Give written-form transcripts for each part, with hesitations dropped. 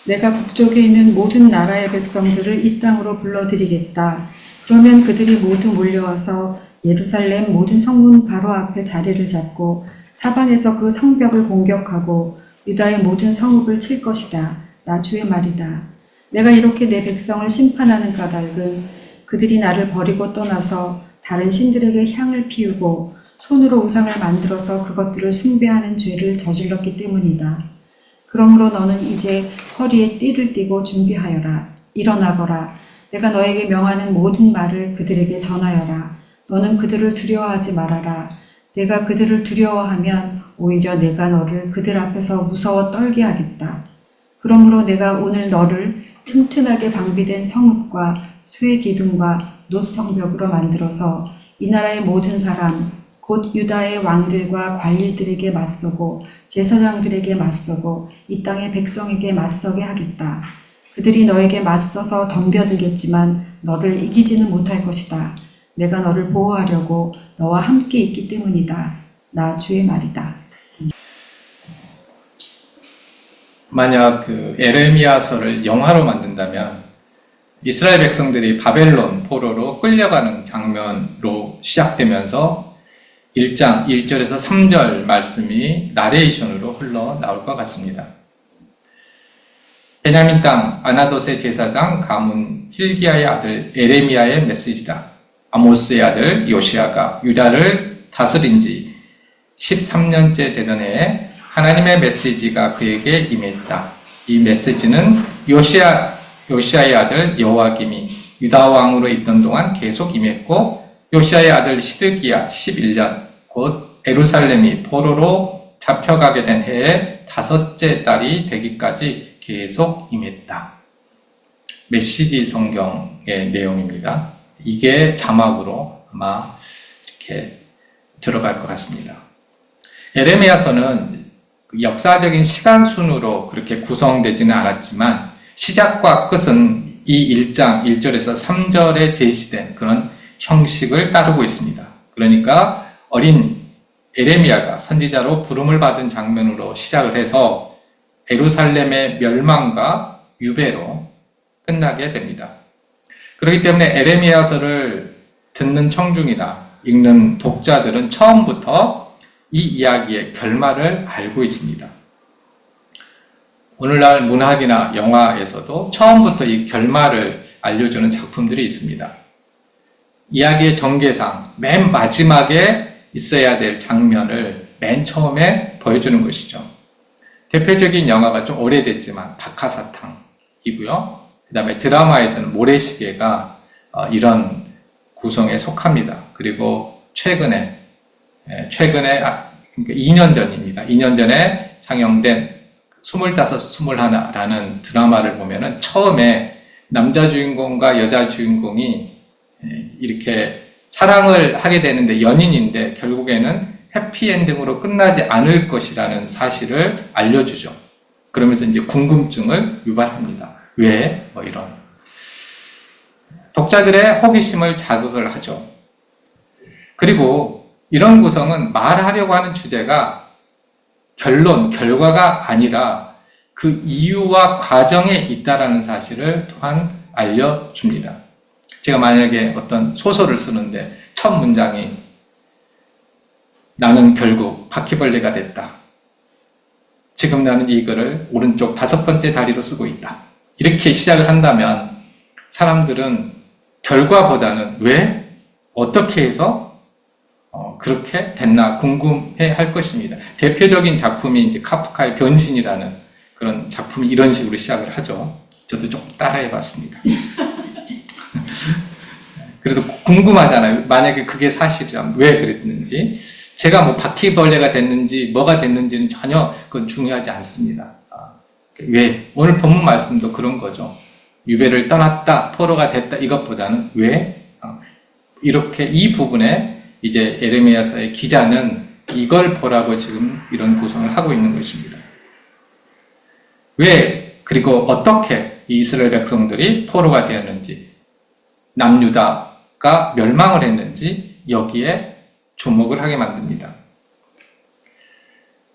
내가 북쪽에 있는 모든 나라의 백성들을 이 땅으로 불러들이겠다. 그러면 그들이 모두 몰려와서 예루살렘 모든 성문 바로 앞에 자리를 잡고 사방에서 그 성벽을 공격하고 유다의 모든 성읍을 칠 것이다. 나 주의 말이다. 내가 이렇게 내 백성을 심판하는 까닭은 그들이 나를 버리고 떠나서 다른 신들에게 향을 피우고 손으로 우상을 만들어서 그것들을 숭배하는 죄를 저질렀기 때문이다. 그러므로 너는 이제 허리에 띠를 띠고 준비하여라. 일어나거라. 내가 너에게 명하는 모든 말을 그들에게 전하여라. 너는 그들을 두려워하지 말아라. 내가 그들을 두려워하면 오히려 내가 너를 그들 앞에서 무서워 떨게 하겠다. 그러므로 내가 오늘 너를 튼튼하게 방비된 성읍과 쇠 기둥과 놋 성벽으로 만들어서 이 나라의 모든 사람 곧 유다의 왕들과 관리들에게 맞서고 제사장들에게 맞서고 이 땅의 백성에게 맞서게 하겠다. 그들이 너에게 맞서서 덤벼들겠지만 너를 이기지는 못할 것이다. 내가 너를 보호하려고 너와 함께 있기 때문이다. 나 주의 말이다. 만약 그 에레미야서를 영화로 만든다면 이스라엘 백성들이 바벨론 포로로 끌려가는 장면으로 시작되면서 1장 1절에서 3절 말씀이 나레이션으로 흘러나올 것 같습니다. 베냐민 땅 아나돗의 제사장 가문 힐기야의 아들 에레미야의 메시지다. 아모스의 아들 요시야가 유다를 다스린 지 13년째 되던 해에 하나님의 메시지가 그에게 임했다. 이 메시지는 요시야의 아들 여호와김이 유다 왕으로 있던 동안 계속 임했고 요시야의 아들 시드기야 11년 곧 예루살렘이 포로로 잡혀가게 된 해에 5째 달이 되기까지 계속 임했다. 메시지 성경의 내용입니다. 이게 자막으로 아마 이렇게 들어갈 것 같습니다. 에레미야서는 역사적인 시간 순으로 그렇게 구성되지는 않았지만 시작과 끝은 이 1장 1절에서 3절에 제시된 그런 형식을 따르고 있습니다. 그러니까 어린 에레미야가 선지자로 부름을 받은 장면으로 시작을 해서 예루살렘의 멸망과 유배로 끝나게 됩니다. 그렇기 때문에 에레미야서를 듣는 청중이나 읽는 독자들은 처음부터 이 이야기의 결말을 알고 있습니다. 오늘날 문학이나 영화에서도 처음부터 이 결말을 알려주는 작품들이 있습니다. 이야기의 전개상 맨 마지막에 있어야 될 장면을 맨 처음에 보여주는 것이죠. 대표적인 영화가 좀 오래됐지만 박하사탕이고요. 그 다음에 드라마에서는 모래시계가 이런 구성에 속합니다. 그리고 최근에 그러니까 2년 전입니다. 2년 전에 상영된 25, 21라는 드라마를 보면은 처음에 남자 주인공과 여자 주인공이 이렇게 사랑을 하게 되는데 연인인데 결국에는 해피엔딩으로 끝나지 않을 것이라는 사실을 알려주죠. 그러면서 이제 궁금증을 유발합니다. 왜? 이런. 독자들의 호기심을 자극을 하죠. 그리고 이런 구성은 말하려고 하는 주제가 결과가 아니라 그 이유와 과정에 있다라는 사실을 또한 알려줍니다. 제가 만약에 어떤 소설을 쓰는데 첫 문장이 나는 결국 바퀴벌레가 됐다. 지금 나는 이거를 오른쪽 5번째 다리로 쓰고 있다. 이렇게 시작을 한다면 사람들은 결과보다는 왜? 어떻게 해서 그렇게 됐나 궁금해 할 것입니다. 대표적인 작품이 이제 카프카의 변신이라는 그런 작품이 이런 식으로 시작을 하죠. 저도 좀 따라해 봤습니다. 그래서 궁금하잖아요. 만약에 그게 사실이라면 왜 그랬는지. 제가 뭐 바퀴벌레가 됐는지 뭐가 됐는지는 전혀 그건 중요하지 않습니다. 왜? 오늘 본문 말씀도 그런 거죠. 유배를 떠났다, 포로가 됐다 이것보다는 왜? 이렇게 이 부분에 이제 에레미야서의 기자는 이걸 보라고 지금 이런 구성을 하고 있는 것입니다. 왜? 그리고 어떻게 이 이스라엘 백성들이 포로가 되었는지, 남유다가 멸망을 했는지 여기에 주목을 하게 만듭니다.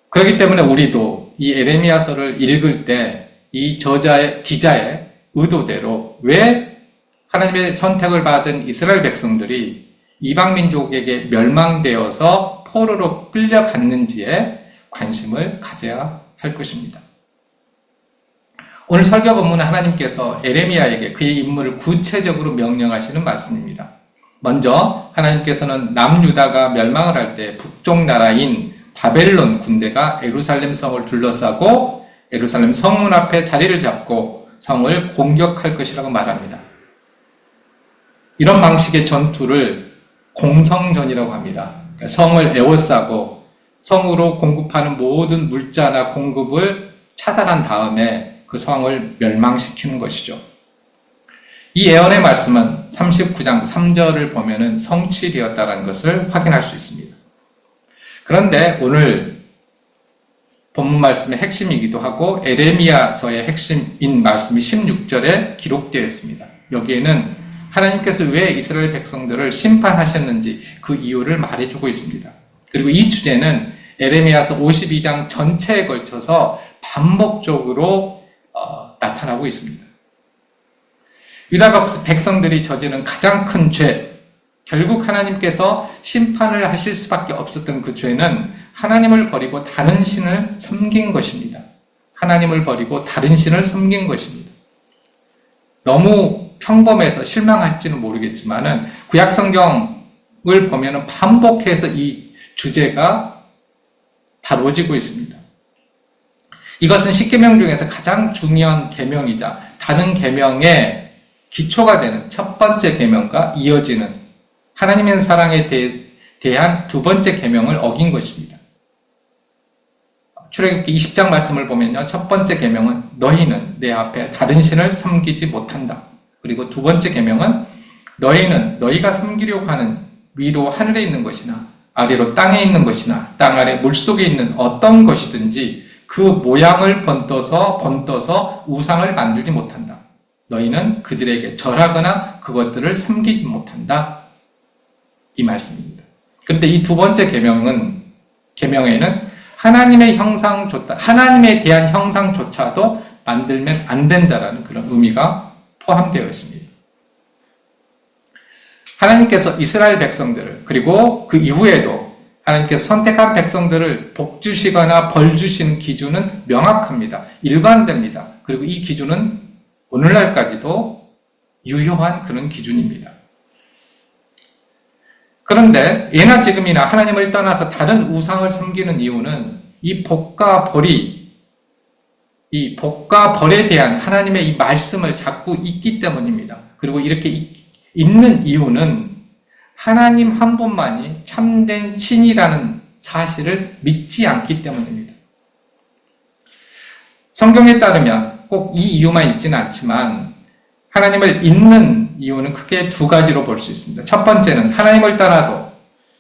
그렇기 때문에 우리도 이 에레미야서를 읽을 때 이 기자의 의도대로 왜 하나님의 선택을 받은 이스라엘 백성들이 이방 민족에게 멸망되어서 포로로 끌려갔는지에 관심을 가져야 할 것입니다. 오늘 설교 본문은 하나님께서 에레미야에게 그의 임무를 구체적으로 명령하시는 말씀입니다. 먼저 하나님께서는 남유다가 멸망을 할 때 북쪽 나라인 바벨론 군대가 예루살렘 성을 둘러싸고 예루살렘 성문 앞에 자리를 잡고 성을 공격할 것이라고 말합니다. 이런 방식의 전투를 공성전이라고 합니다. 그러니까 성을 에워싸고 성으로 공급하는 모든 물자나 공급을 차단한 다음에 그 성을 멸망시키는 것이죠. 이 예언의 말씀은 39장 3절을 보면은 성취되었다는 것을 확인할 수 있습니다. 그런데 오늘 본문 말씀의 핵심이기도 하고 에레미야서의 핵심인 말씀이 16절에 기록되어 있습니다. 여기에는 하나님께서 왜 이스라엘 백성들을 심판하셨는지 그 이유를 말해주고 있습니다. 그리고 이 주제는 에레미야서 52장 전체에 걸쳐서 반복적으로 나타나고 있습니다. 유다 백성들이 저지른 가장 큰 죄, 결국 하나님께서 심판을 하실 수밖에 없었던 그 죄는 하나님을 버리고 다른 신을 섬긴 것입니다. 하나님을 버리고 다른 신을 섬긴 것입니다. 너무 평범해서 실망할지는 모르겠지만은 구약 성경을 보면은 반복해서 이 주제가 다뤄지고 있습니다. 이것은 십계명 중에서 가장 중요한 계명이자 다른 계명의 기초가 되는 첫 번째 계명과 이어지는 하나님의 사랑에 대한 두 번째 계명을 어긴 것입니다. 출애굽기 20장 말씀을 보면요, 첫 번째 계명은 너희는 내 앞에 다른 신을 섬기지 못한다. 그리고 두 번째 계명은 너희는 너희가 섬기려고 하는 위로 하늘에 있는 것이나 아래로 땅에 있는 것이나 땅 아래 물속에 있는 어떤 것이든지 그 모양을 번떠서 우상을 만들지 못한다. 너희는 그들에게 절하거나 그것들을 섬기지 못한다. 이 말씀입니다. 그런데 이 두 번째 계명에는 하나님에 대한 형상조차도 만들면 안 된다라는 그런 의미가 포함되어 있습니다. 하나님께서 이스라엘 백성들을 그리고 그 이후에도 하나님께서 선택한 백성들을 복 주시거나 벌 주시는 기준은 명확합니다. 일관됩니다. 그리고 이 기준은 오늘날까지도 유효한 그런 기준입니다. 그런데 예나 지금이나 하나님을 떠나서 다른 우상을 섬기는 이유는 이 복과 벌에 대한 하나님의 이 말씀을 자꾸 잊기 때문입니다. 그리고 이렇게 잊는 이유는 하나님 한 분만이 참된 신이라는 사실을 믿지 않기 때문입니다. 성경에 따르면 꼭 이 이유만 있지는 않지만 하나님을 잊는 이유는 크게 두 가지로 볼 수 있습니다. 첫 번째는 하나님을 떠나도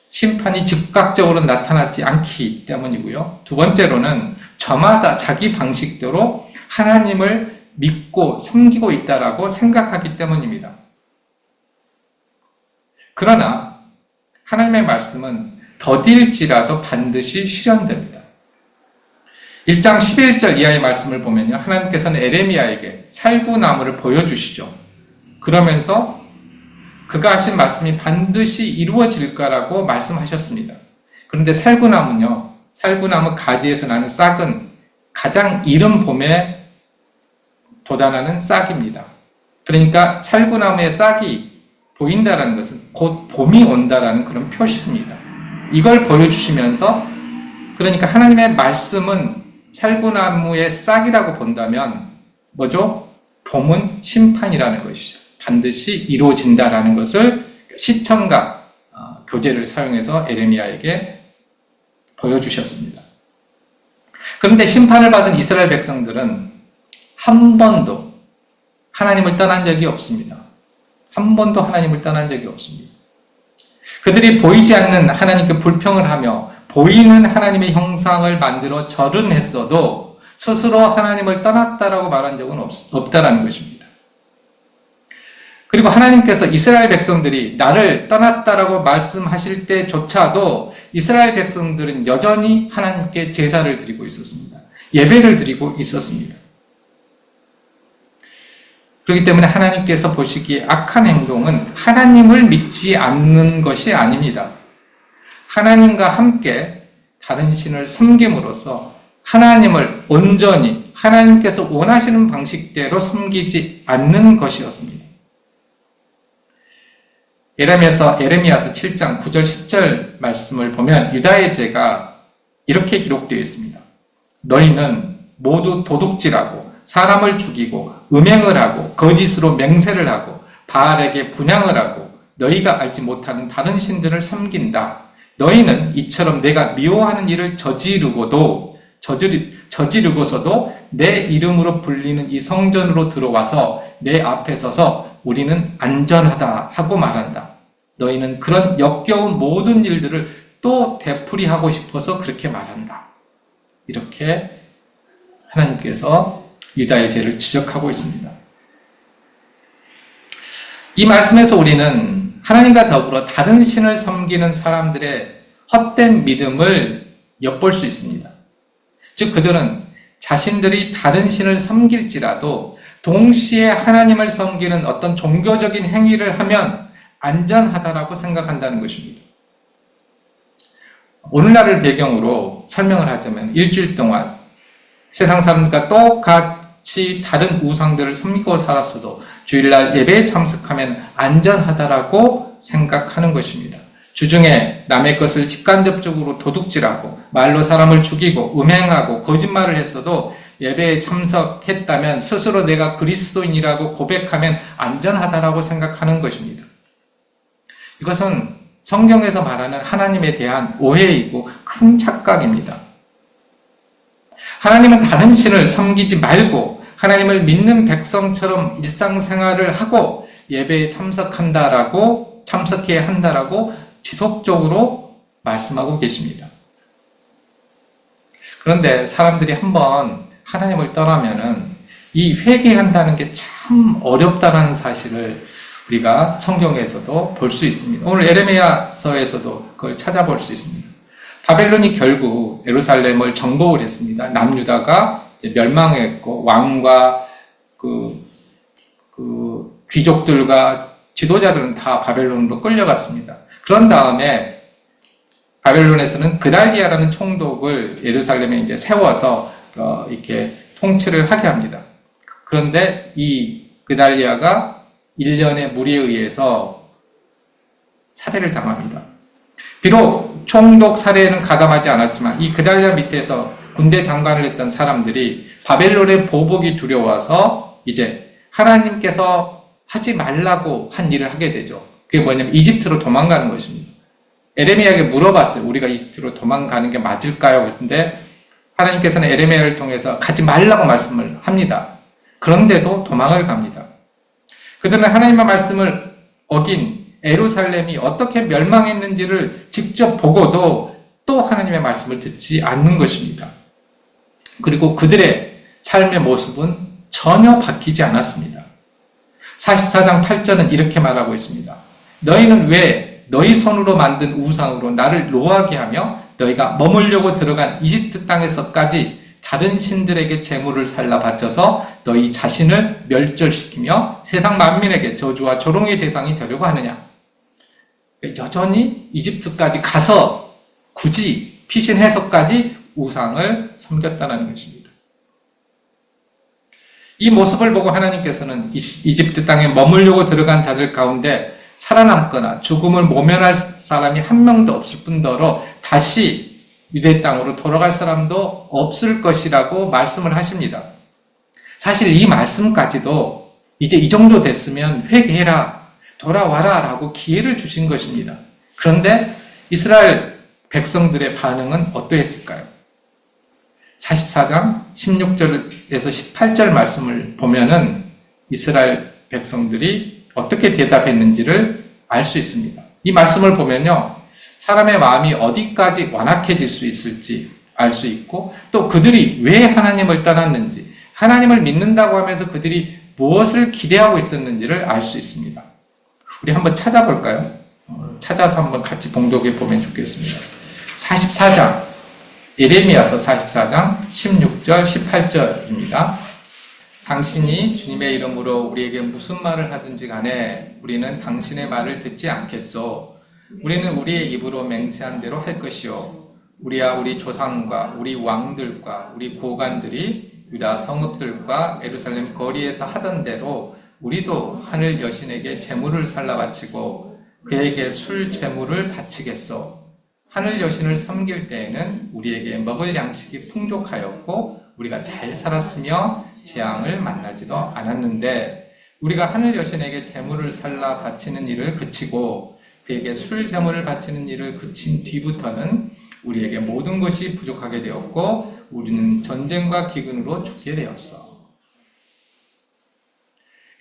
심판이 즉각적으로 나타나지 않기 때문이고요. 두 번째로는 저마다 자기 방식대로 하나님을 믿고 섬기고 있다라고 생각하기 때문입니다. 그러나 하나님의 말씀은 더딜지라도 반드시 실현됩니다. 1장 11절 이하의 말씀을 보면요, 하나님께서는 에레미야에게 살구나무를 보여주시죠. 그러면서 그가 하신 말씀이 반드시 이루어질까라고 말씀하셨습니다. 그런데 살구나무 가지에서 나는 싹은 가장 이른 봄에 돋아나는 싹입니다. 그러니까 살구나무의 싹이 보인다라는 것은 곧 봄이 온다라는 그런 표시입니다. 이걸 보여주시면서, 그러니까 하나님의 말씀은 살구나무의 싹이라고 본다면 뭐죠? 봄은 심판이라는 것이죠. 반드시 이루어진다라는 것을 시청각 교재를 사용해서 에레미야에게 보여주셨습니다. 그런데 심판을 받은 이스라엘 백성들은 한 번도 하나님을 떠난 적이 없습니다. 한 번도 하나님을 떠난 적이 없습니다. 그들이 보이지 않는 하나님께 불평을 하며 보이는 하나님의 형상을 만들어 절은 했어도 스스로 하나님을 떠났다라고 말한 적은 없다라는 것입니다. 그리고 하나님께서 이스라엘 백성들이 나를 떠났다라고 말씀하실 때조차도 이스라엘 백성들은 여전히 하나님께 제사를 드리고 있었습니다. 예배를 드리고 있었습니다. 그렇기 때문에 하나님께서 보시기에 악한 행동은 하나님을 믿지 않는 것이 아닙니다. 하나님과 함께 다른 신을 섬김으로써 하나님을 온전히 하나님께서 원하시는 방식대로 섬기지 않는 것이었습니다. 에레미야서 7장 9절 10절 말씀을 보면 유다의 죄가 이렇게 기록되어 있습니다. 너희는 모두 도둑질하고 사람을 죽이고 음행을 하고 거짓으로 맹세를 하고 바알에게 분향을 하고 너희가 알지 못하는 다른 신들을 섬긴다. 너희는 이처럼 내가 미워하는 일을 저지르고서도 내 이름으로 불리는 이 성전으로 들어와서 내 앞에 서서 우리는 안전하다 하고 말한다. 너희는 그런 역겨운 모든 일들을 또 되풀이하고 싶어서 그렇게 말한다. 이렇게 하나님께서 유다의 죄를 지적하고 있습니다. 이 말씀에서 우리는 하나님과 더불어 다른 신을 섬기는 사람들의 헛된 믿음을 엿볼 수 있습니다. 즉 그들은 자신들이 다른 신을 섬길지라도 동시에 하나님을 섬기는 어떤 종교적인 행위를 하면 안전하다라고 생각한다는 것입니다. 오늘날을 배경으로 설명을 하자면 일주일 동안 세상 사람들과 똑같이 다른 우상들을 섬기고 살았어도 주일날 예배에 참석하면 안전하다라고 생각하는 것입니다. 주중에 남의 것을 직간접적으로 도둑질하고 말로 사람을 죽이고 음행하고 거짓말을 했어도 예배에 참석했다면 스스로 내가 그리스도인이라고 고백하면 안전하다라고 생각하는 것입니다. 이것은 성경에서 말하는 하나님에 대한 오해이고 큰 착각입니다. 하나님은 다른 신을 섬기지 말고 하나님을 믿는 백성처럼 일상생활을 하고 예배에 참석해야 한다라고 지속적으로 말씀하고 계십니다. 그런데 사람들이 한번 하나님을 떠나면은 이 회개한다는 게 참 어렵다는 사실을 우리가 성경에서도 볼 수 있습니다. 오늘 에레미야서에서도 그걸 찾아볼 수 있습니다. 바벨론이 결국 예루살렘을 정복을 했습니다. 남유다가 이제 멸망했고 왕과 그 귀족들과 지도자들은 다 바벨론으로 끌려갔습니다. 그런 다음에 바벨론에서는 그달리아라는 총독을 예루살렘에 이제 세워서 이렇게 통치를 하게 합니다. 그런데 이 그달리아가 일련의 무리에 의해서 살해를 당합니다. 비록 총독 살해에는 가담하지 않았지만 이 그달리아 밑에서 군대 장관을 했던 사람들이 바벨론의 보복이 두려워서 이제 하나님께서 하지 말라고 한 일을 하게 되죠. 그게 뭐냐면 이집트로 도망가는 것입니다. 에레미야에게 물어봤어요. 우리가 이집트로 도망가는 게 맞을까요? 그런데 하나님께서는 에레미야를 통해서 가지 말라고 말씀을 합니다. 그런데도 도망을 갑니다. 그들은 하나님의 말씀을 어긴 예루살렘이 어떻게 멸망했는지를 직접 보고도 또 하나님의 말씀을 듣지 않는 것입니다. 그리고 그들의 삶의 모습은 전혀 바뀌지 않았습니다. 44장 8절은 이렇게 말하고 있습니다. 너희는 왜 너희 손으로 만든 우상으로 나를 노하게 하며 너희가 머물려고 들어간 이집트 땅에서까지 다른 신들에게 재물을 살라 바쳐서 너희 자신을 멸절시키며 세상 만민에게 저주와 조롱의 대상이 되려고 하느냐. 여전히 이집트까지 가서 굳이 피신해서까지 우상을 섬겼다는 것입니다. 이 모습을 보고 하나님께서는 이집트 땅에 머물려고 들어간 자들 가운데 살아남거나 죽음을 모면할 사람이 한 명도 없을 뿐더러 다시 유대 땅으로 돌아갈 사람도 없을 것이라고 말씀을 하십니다. 사실 이 말씀까지도 이제 이 정도 됐으면 회개해라, 돌아와라 라고 기회를 주신 것입니다. 그런데 이스라엘 백성들의 반응은 어떠했을까요? 44장 16절에서 18절 말씀을 보면은 이스라엘 백성들이 어떻게 대답했는지를 알 수 있습니다. 이 말씀을 보면요, 사람의 마음이 어디까지 완악해질 수 있을지 알 수 있고, 또 그들이 왜 하나님을 떠났는지, 하나님을 믿는다고 하면서 그들이 무엇을 기대하고 있었는지를 알 수 있습니다. 우리 한번 찾아볼까요? 찾아서 한번 같이 봉독해 보면 좋겠습니다. 44장, 예레미야서 44장 16절, 18절입니다. 당신이 주님의 이름으로 우리에게 무슨 말을 하든지 간에 우리는 당신의 말을 듣지 않겠소. 우리는 우리의 입으로 맹세한 대로 할 것이요. 우리와 우리 조상과 우리 왕들과 우리 고관들이 유다 성읍들과 예루살렘 거리에서 하던 대로 우리도 하늘 여신에게 제물을 살라 바치고 그에게 술 제물을 바치겠소. 하늘 여신을 섬길 때에는 우리에게 먹을 양식이 풍족하였고 우리가 잘 살았으며 재앙을 만나지도 않았는데 우리가 하늘 여신에게 제물을 살라 바치는 일을 그치고 그에게 술 제물을 바치는 일을 그친 뒤부터는 우리에게 모든 것이 부족하게 되었고 우리는 전쟁과 기근으로 죽게 되었어.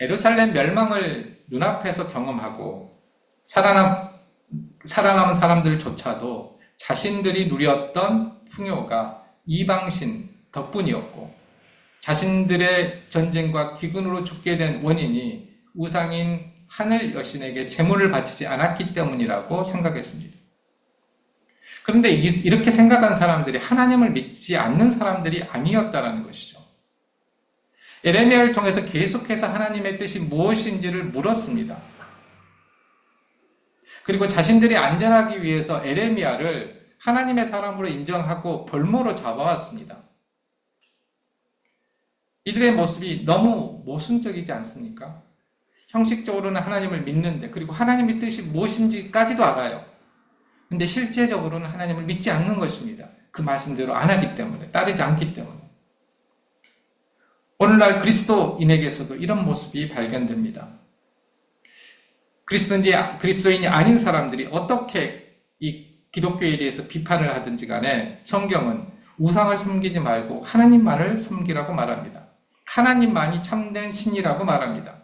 예루살렘 멸망을 눈앞에서 경험하고 살아남은 사람들조차도 자신들이 누렸던 풍요가 이방신 덕분이었고 자신들의 전쟁과 기근으로 죽게 된 원인이 우상인 하늘 여신에게 제물을 바치지 않았기 때문이라고 생각했습니다. 그런데 이렇게 생각한 사람들이 하나님을 믿지 않는 사람들이 아니었다는 것이죠. 예레미야를 통해서 계속해서 하나님의 뜻이 무엇인지를 물었습니다. 그리고 자신들이 안전하기 위해서 예레미야를 하나님의 사람으로 인정하고 벌모로 잡아왔습니다. 이들의 모습이 너무 모순적이지 않습니까? 형식적으로는 하나님을 믿는데 그리고 하나님의 뜻이 무엇인지까지도 알아요. 근데 실제적으로는 하나님을 믿지 않는 것입니다. 그 말씀대로 안 하기 때문에, 따르지 않기 때문에. 오늘날 그리스도인에게서도 이런 모습이 발견됩니다. 그리스도인이 아닌 사람들이 어떻게 이 기독교에 대해서 비판을 하든지 간에 성경은 우상을 섬기지 말고 하나님만을 섬기라고 말합니다. 하나님만이 참된 신이라고 말합니다.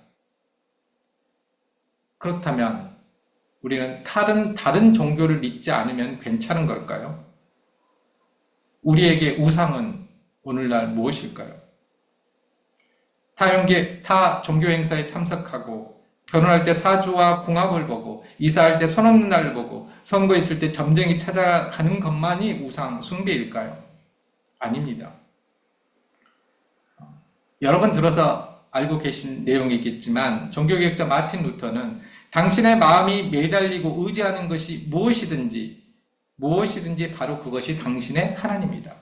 그렇다면 우리는 다른 종교를 믿지 않으면 괜찮은 걸까요? 우리에게 우상은 오늘날 무엇일까요? 타 종교 행사에 참석하고 결혼할 때 사주와 궁합을 보고 이사할 때 손 없는 날을 보고 선거 있을 때 점쟁이 찾아가는 것만이 우상 숭배일까요? 아닙니다. 여러 번 들어서 알고 계신 내용이겠지만 종교개혁자 마틴 루터는 당신의 마음이 매달리고 의지하는 것이 무엇이든지 바로 그것이 당신의 하나님이다.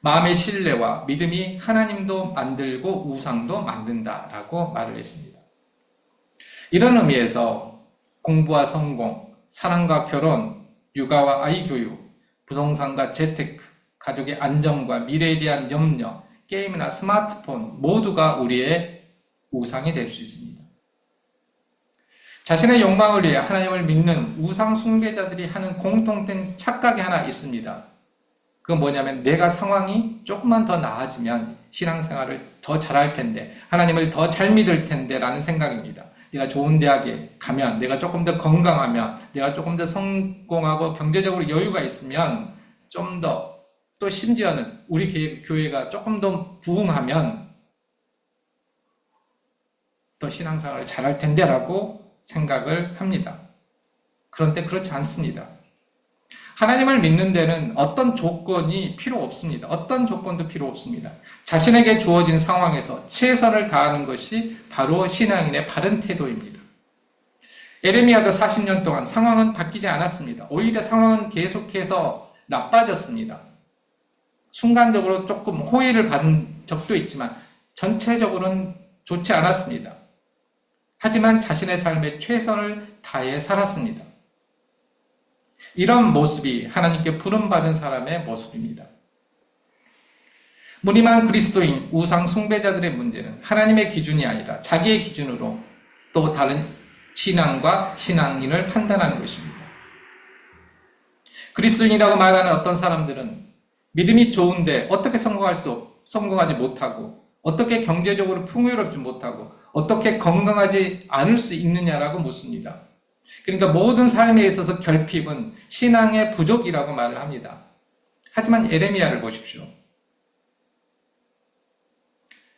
마음의 신뢰와 믿음이 하나님도 만들고 우상도 만든다라고 말을 했습니다. 이런 의미에서 공부와 성공, 사랑과 결혼, 육아와 아이 교육, 부동산과 재테크, 가족의 안정과 미래에 대한 염려, 게임이나 스마트폰 모두가 우리의 우상이 될 수 있습니다. 자신의 욕망을 위해 하나님을 믿는 우상 숭배자들이 하는 공통된 착각이 하나 있습니다. 그건 뭐냐면 내가 상황이 조금만 더 나아지면 신앙생활을 더 잘할 텐데 하나님을 더 잘 믿을 텐데 라는 생각입니다. 내가 좋은 대학에 가면 내가 조금 더 건강하면 내가 조금 더 성공하고 경제적으로 여유가 있으면 좀 더 또 심지어는 우리 교회가 조금 더 부흥하면 더 신앙생활을 잘할 텐데 라고 생각을 합니다. 그런데 그렇지 않습니다. 하나님을 믿는 데는 어떤 조건이 필요 없습니다. 어떤 조건도 필요 없습니다. 자신에게 주어진 상황에서 최선을 다하는 것이 바로 신앙인의 바른 태도입니다. 예레미야도 40년 동안 상황은 바뀌지 않았습니다. 오히려 상황은 계속해서 나빠졌습니다. 순간적으로 조금 호의를 받은 적도 있지만 전체적으로는 좋지 않았습니다. 하지만 자신의 삶에 최선을 다해 살았습니다. 이런 모습이 하나님께 부름받은 사람의 모습입니다. 무림한 그리스도인 우상 숭배자들의 문제는 하나님의 기준이 아니라 자기의 기준으로 또 다른 신앙과 신앙인을 판단하는 것입니다. 그리스도인이라고 말하는 어떤 사람들은 믿음이 좋은데 어떻게 성공하지 못하고 어떻게 경제적으로 풍요롭지 못하고 어떻게 건강하지 않을 수 있느냐라고 묻습니다. 그러니까 모든 삶에 있어서 결핍은 신앙의 부족이라고 말을 합니다. 하지만 예레미야를 보십시오.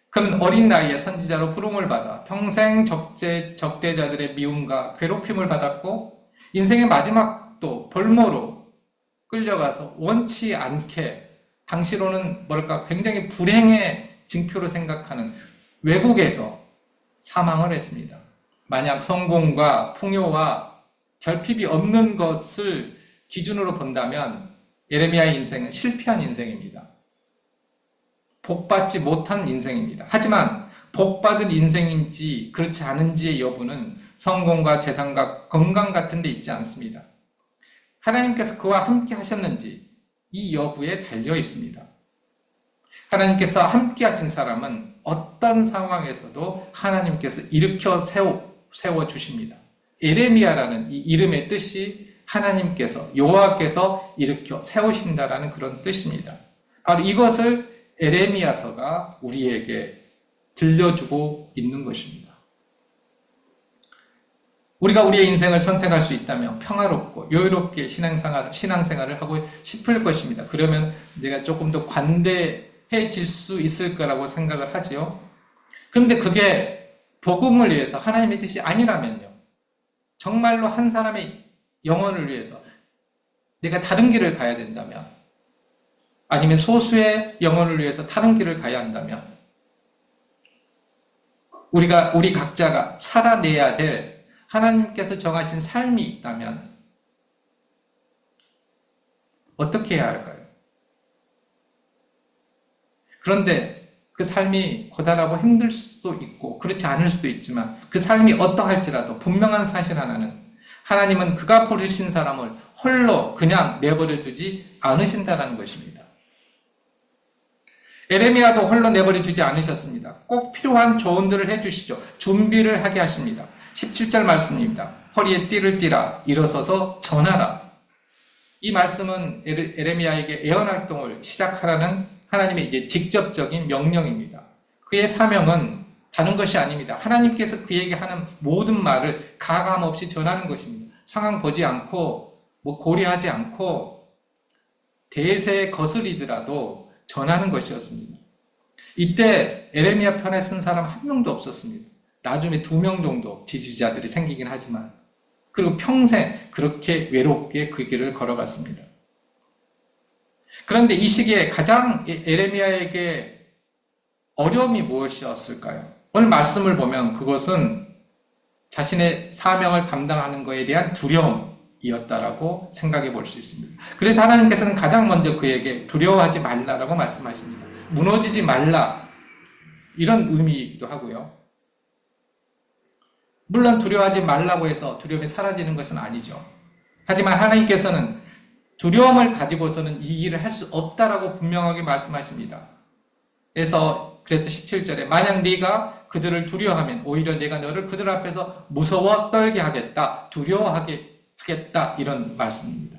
그는 어린 나이에 선지자로 부름을 받아 평생 적대자들의 미움과 괴롭힘을 받았고 인생의 마지막도 벌모로 끌려가서 원치 않게 당시로는 굉장히 불행의 징표로 생각하는 외국에서 사망을 했습니다. 만약 성공과 풍요와 결핍이 없는 것을 기준으로 본다면 예레미야의 인생은 실패한 인생입니다. 복받지 못한 인생입니다. 하지만 복받은 인생인지 그렇지 않은지의 여부는 성공과 재산과 건강 같은 데 있지 않습니다. 하나님께서 그와 함께 하셨는지 이 여부에 달려 있습니다. 하나님께서 함께 하신 사람은 어떤 상황에서도 하나님께서 일으켜 세워 주십니다. 예레미야라는 이 이름의 뜻이 하나님께서, 여호와께서 일으켜 세우신다라는 그런 뜻입니다. 바로 이것을 예레미야서가 우리에게 들려주고 있는 것입니다. 우리가 우리의 인생을 선택할 수 있다면 평화롭고 여유롭게 신앙생활을 하고 싶을 것입니다. 그러면 내가 조금 더 관대해질 수 있을 거라고 생각을 하지요. 그런데 그게 복음을 위해서 하나님의 뜻이 아니라면요. 정말로 한 사람의 영혼을 위해서 내가 다른 길을 가야 된다면, 아니면 소수의 영혼을 위해서 다른 길을 가야 한다면, 우리 각자가 살아내야 될 하나님께서 정하신 삶이 있다면 어떻게 해야 할까요? 그런데 그 삶이 고단하고 힘들 수도 있고 그렇지 않을 수도 있지만 그 삶이 어떠할지라도 분명한 사실 하나는 하나님은 그가 부르신 사람을 홀로 그냥 내버려 두지 않으신다는 것입니다. 예레미야도 홀로 내버려 두지 않으셨습니다. 꼭 필요한 조언들을 해주시죠. 준비를 하게 하십니다. 17절 말씀입니다. 허리에 띠를 띠라, 일어서서 전하라. 이 말씀은 예레미야에게 예언활동을 시작하라는 하나님의 이제 직접적인 명령입니다. 그의 사명은 다른 것이 아닙니다. 하나님께서 그에게 하는 모든 말을 가감없이 전하는 것입니다. 상황 보지 않고 고려하지 않고 대세에 거스리더라도 전하는 것이었습니다. 이때 예레미야 편에 쓴 사람 한 명도 없었습니다. 나중에 2명 정도 지지자들이 생기긴 하지만, 그리고 평생 그렇게 외롭게 그 길을 걸어갔습니다. 그런데 이 시기에 가장 예레미야에게 어려움이 무엇이었을까요? 오늘 말씀을 보면 그것은 자신의 사명을 감당하는 것에 대한 두려움이었다라고 생각해 볼 수 있습니다. 그래서 하나님께서는 가장 먼저 그에게 두려워하지 말라라고 말씀하십니다. 무너지지 말라, 이런 의미이기도 하고요. 물론 두려워하지 말라고 해서 두려움이 사라지는 것은 아니죠. 하지만 하나님께서는 두려움을 가지고서는 이 일을 할 수 없다라고 분명하게 말씀하십니다. 그래서 17절에 만약 네가 그들을 두려워하면 오히려 내가 너를 그들 앞에서 무서워 떨게 하겠다, 두려워하게 하겠다, 이런 말씀입니다.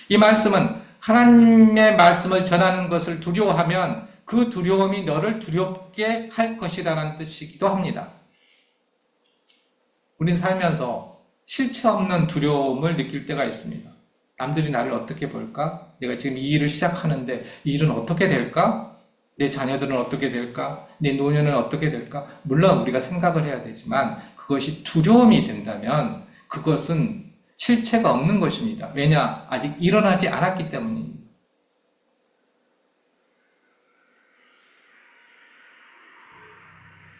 이 말씀은 하나님의 말씀을 전하는 것을 두려워하면 그 두려움이 너를 두렵게 할 것이라는 뜻이기도 합니다. 우린 살면서 실체 없는 두려움을 느낄 때가 있습니다. 남들이 나를 어떻게 볼까? 내가 지금 이 일을 시작하는데 이 일은 어떻게 될까? 내 자녀들은 어떻게 될까? 내 노년은 어떻게 될까? 물론 우리가 생각을 해야 되지만 그것이 두려움이 된다면 그것은 실체가 없는 것입니다. 왜냐? 아직 일어나지 않았기 때문입니다.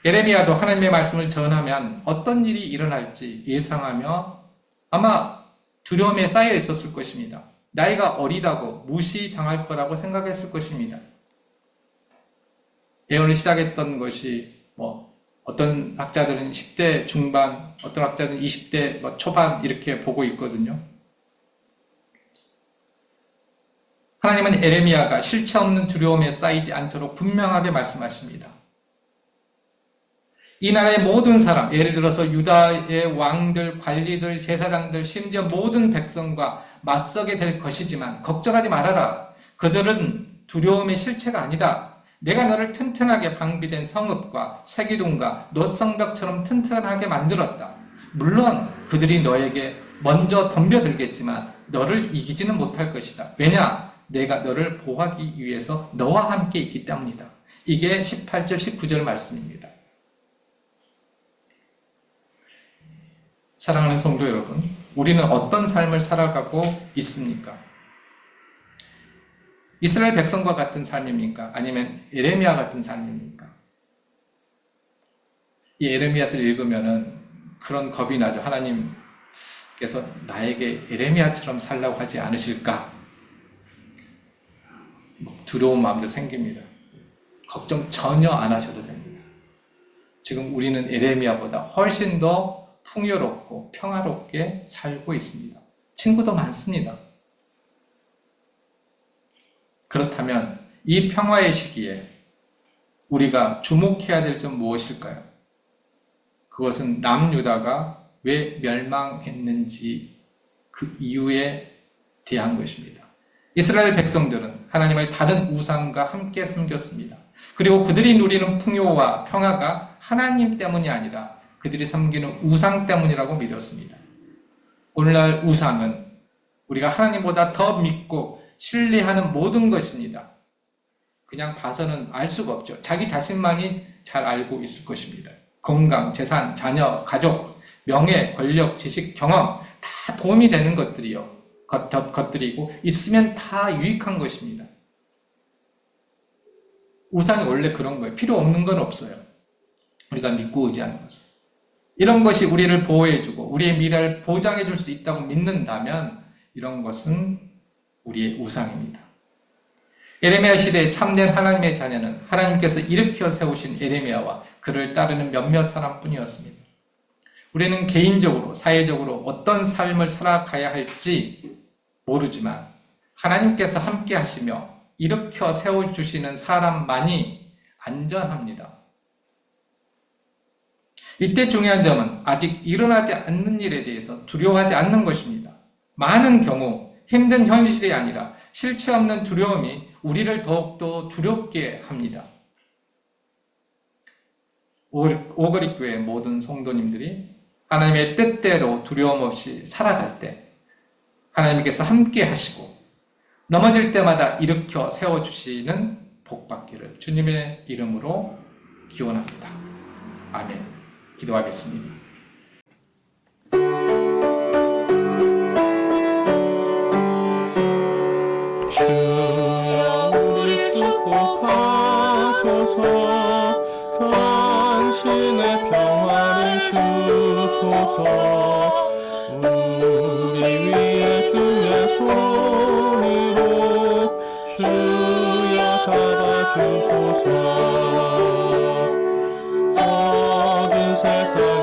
예레미야도 하나님의 말씀을 전하면 어떤 일이 일어날지 예상하며 아마 두려움에 쌓여 있었을 것입니다. 나이가 어리다고 무시당할 거라고 생각했을 것입니다. 예언을 시작했던 것이 어떤 학자들은 10대 중반, 어떤 학자들은 20대 초반 이렇게 보고 있거든요. 하나님은 예레미야가 실체 없는 두려움에 쌓이지 않도록 분명하게 말씀하십니다. 이 나라의 모든 사람, 예를 들어서 유다의 왕들, 관리들, 제사장들, 심지어 모든 백성과 맞서게 될 것이지만 걱정하지 말아라. 그들은 두려움의 실체가 아니다. 내가 너를 튼튼하게 방비된 성읍과 쇠기둥과 놋성벽처럼 튼튼하게 만들었다. 물론 그들이 너에게 먼저 덤벼들겠지만 너를 이기지는 못할 것이다. 왜냐? 내가 너를 보호하기 위해서 너와 함께 있기 때문이다. 이게 18절, 19절 말씀입니다. 사랑하는 성도 여러분, 우리는 어떤 삶을 살아가고 있습니까? 이스라엘 백성과 같은 삶입니까? 아니면 예레미야 같은 삶입니까? 이 에레미야서를 읽으면은 그런 겁이 나죠. 하나님께서 나에게 에레미야처럼 살라고 하지 않으실까? 두려운 마음도 생깁니다. 걱정 전혀 안 하셔도 됩니다. 지금 우리는 에레미야보다 훨씬 더 풍요롭고 평화롭게 살고 있습니다. 친구도 많습니다. 그렇다면 이 평화의 시기에 우리가 주목해야 될 점 무엇일까요? 그것은 남유다가 왜 멸망했는지 그 이유에 대한 것입니다. 이스라엘 백성들은 하나님을 다른 우상과 함께 섬겼습니다. 그리고 그들이 누리는 풍요와 평화가 하나님 때문이 아니라 그들이 섬기는 우상 때문이라고 믿었습니다. 오늘날 우상은 우리가 하나님보다 더 믿고 신뢰하는 모든 것입니다. 그냥 봐서는 알 수가 없죠. 자기 자신만이 잘 알고 있을 것입니다. 건강, 재산, 자녀, 가족, 명예, 권력, 지식, 경험 다 도움이 되는 것들이고 있으면 다 유익한 것입니다. 우상이 원래 그런 거예요. 필요 없는 건 없어요. 우리가 믿고 의지하는 것은. 이런 것이 우리를 보호해주고 우리의 미래를 보장해줄 수 있다고 믿는다면 이런 것은 우리의 우상입니다. 에레미야 시대의 참된 하나님의 자녀는 하나님께서 일으켜 세우신 에레미야와 그를 따르는 몇몇 사람뿐이었습니다. 우리는 개인적으로, 사회적으로 어떤 삶을 살아가야 할지 모르지만 하나님께서 함께 하시며 일으켜 세워주시는 사람만이 안전합니다. 이때 중요한 점은 아직 일어나지 않는 일에 대해서 두려워하지 않는 것입니다. 많은 경우 힘든 현실이 아니라 실체 없는 두려움이 우리를 더욱더 두렵게 합니다. 오거리교회 모든 성도님들이 하나님의 뜻대로 두려움 없이 살아갈 때 하나님께서 함께 하시고 넘어질 때마다 일으켜 세워주시는 복 받기를 주님의 이름으로 기원합니다. 아멘. 기도하겠습니다. 주여 우리 축복하소서. 당신의 평화를 주소서. 우리 위에 주의 손으로 주여 잡아주소서. 어두운 세상